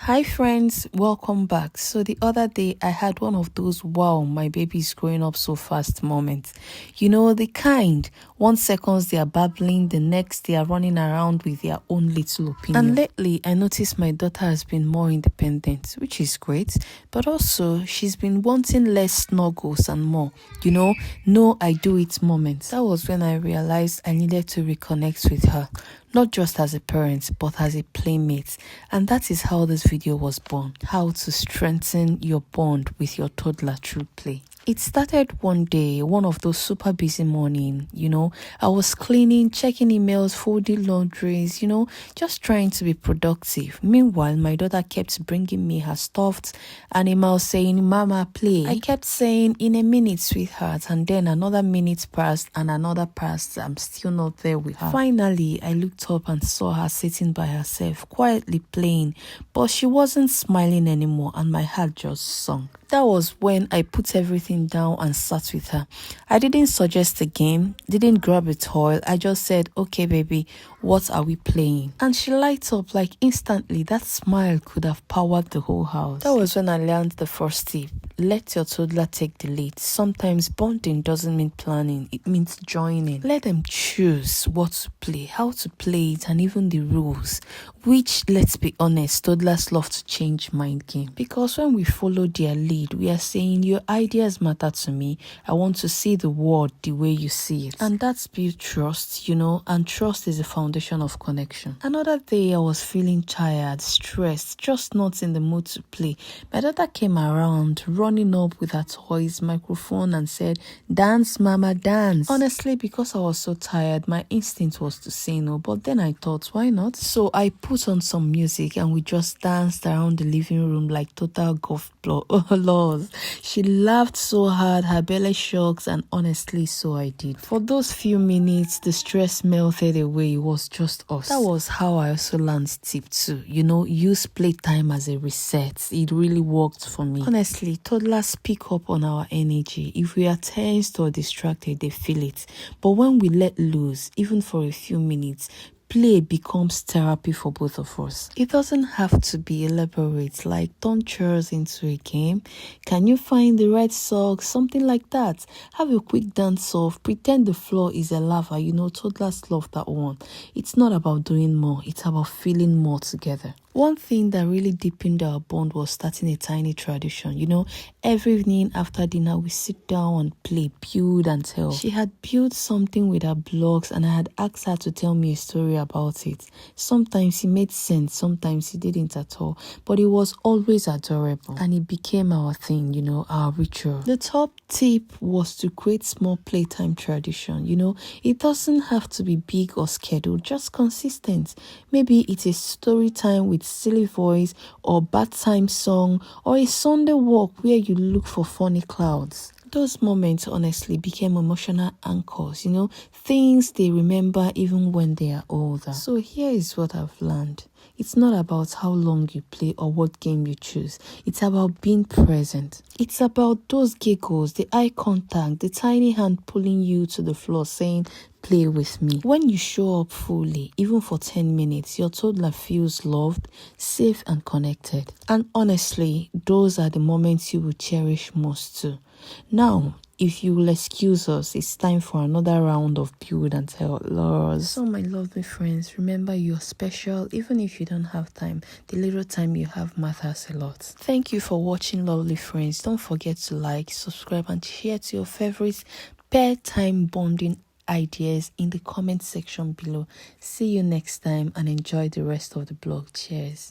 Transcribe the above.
Hi friends, welcome back. So the other day I had one of those wow, my baby's growing up so fast moments. You know, the kind, 1 second they are babbling, the next they are running around with their own little opinion. And lately I noticed my daughter has been more independent, which is great, but also she's been wanting less snuggles and more, no I do it moments. That was when I realized I needed to reconnect with her. Not just as a parent, but as a playmate. And that is how this video was born. How to strengthen your bond with your toddler through play. It started one day, one of those super busy mornings, I was cleaning, checking emails, folding laundries, just trying to be productive. Meanwhile, my daughter kept bringing me her stuffed animal saying, "Mama, play." I kept saying, "In a minute, sweetheart." And then another minute passed and another passed. I'm still not there with her. Finally, I looked up and saw her sitting by herself, quietly playing, but she wasn't smiling anymore and my heart just sunk. That was when I put everything down and sat with her. I didn't suggest a game, didn't grab a toy. I just said, "Okay, baby, what are we playing?" And she lights up like instantly. That smile could have powered the whole house. That was when I learned the first tip. Let your toddler take the lead. Sometimes bonding doesn't mean planning, it means joining. Let them choose what to play, how to play it, and even the rules. Which, let's be honest, toddlers love to change mind game. Because when we follow their lead, we are saying, "Your ideas matter to me. I want to see the world the way you see it." And that's built trust, and trust is the foundation of connection. Another day, I was feeling tired, stressed, just not in the mood to play. My daughter came around, running up with her toys, microphone, and said, "Dance, mama, dance." Honestly, because I was so tired, my instinct was to say no, but then I thought, why not? So I put on some music and we just danced around the living room like total golf laws. She laughed so hard, her belly shook, and honestly, so I did. For those few minutes, the stress melted away. It was just us. That was how I also learned tip 2. Use playtime as a reset. It really worked for me. Honestly, toddlers pick up on our energy. If we are tensed or distracted, they feel it. But when we let loose, even for a few minutes, play becomes therapy for both of us. It doesn't have to be elaborate, like turn chairs into a game. Can you find the right socks? Something like that. Have a quick dance off. Pretend the floor is a lava. Toddlers love that one. It's not about doing more. It's about feeling more together. One thing that really deepened our bond was starting a tiny tradition. Every evening after dinner, we sit down and play, build and tell. She had built something with her blocks and I had asked her to tell me a story about it. Sometimes it made sense, sometimes it didn't at all, but it was always adorable and it became our thing, our ritual. The top tip was to create small playtime tradition. It doesn't have to be big or scheduled, just consistent. Maybe it is story time with silly voice or bath time song or a Sunday walk where you look for funny clouds. Those moments honestly became emotional anchors, things they remember even when they are older. So here is what I've learned. It's not about how long you play or what game you choose. It's about being present. It's about those giggles, the eye contact, the tiny hand pulling you to the floor saying, "Play with me." When you show up fully, even for 10 minutes, your toddler feels loved, safe and connected. And honestly, those are the moments you will cherish most too. Now, if you will excuse us, it's time for another round of build and tell laws. So my lovely friends, remember you're special. Even if you don't have time, the little time you have matters a lot. Thank you for watching, lovely friends. Don't forget to like, subscribe and share to your favorites pair time bonding ideas in the comment section below. See you next time and enjoy the rest of the blog. Cheers.